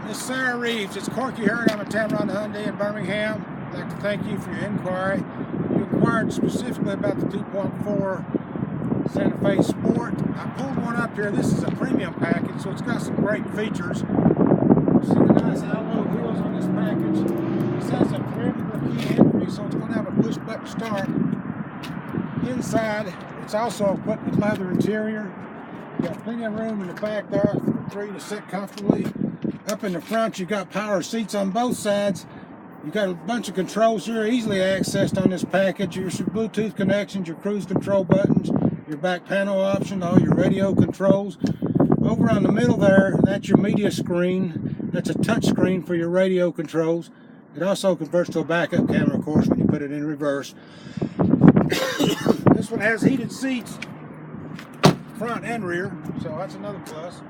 Miss Sarah Reeves, it's Corky Hurt. I'm at Tameron Hyundai in Birmingham. I'd like to thank you for your inquiry. You inquired specifically about the 2.4 Santa Fe Sport. I pulled one up here. This is a premium package, so it's got some great features. See the nice alloy wheels on this package. This has a programmable key entry, so it's going to have a push button start. Inside, it's also equipped with leather interior. You got plenty of room in the back there for three to sit comfortably. Up in the front, you got power seats on both sides. You got a bunch of controls here, easily accessed on this package. Your Bluetooth connections, your cruise control buttons, your back panel option, all your radio controls. Over on the middle there, that's your media screen. That's a touch screen for your radio controls. It also converts to a backup camera, of course, when you put it in reverse. This one has heated seats, front and rear, so that's another plus.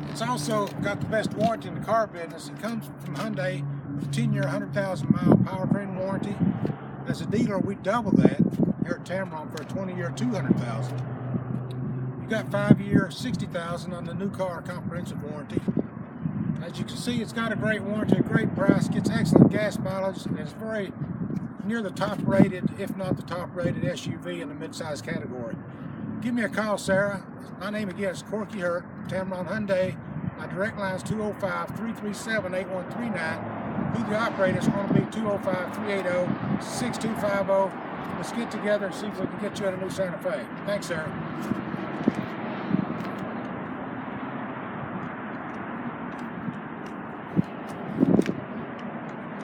It's also got the best warranty in the car business. It comes from Hyundai with a 10-year, 100,000-mile powertrain warranty. As a dealer, we double that here at Tameron for a 20-year, 200,000. You got 5-year, 60,000 on the new car comprehensive warranty. As you can see, it's got a great warranty, a great price, gets excellent gas mileage, and it's very near the top-rated, if not the top-rated SUV in the mid-size category. Give me a call, Sarah. My name again is Corky Hurt, Tameron Hyundai. My direct line is 205-337-8139. Who the operator is going to be 205-380-6250. Let's get together and see if we can get you at a new Santa Fe. Thanks, Sarah.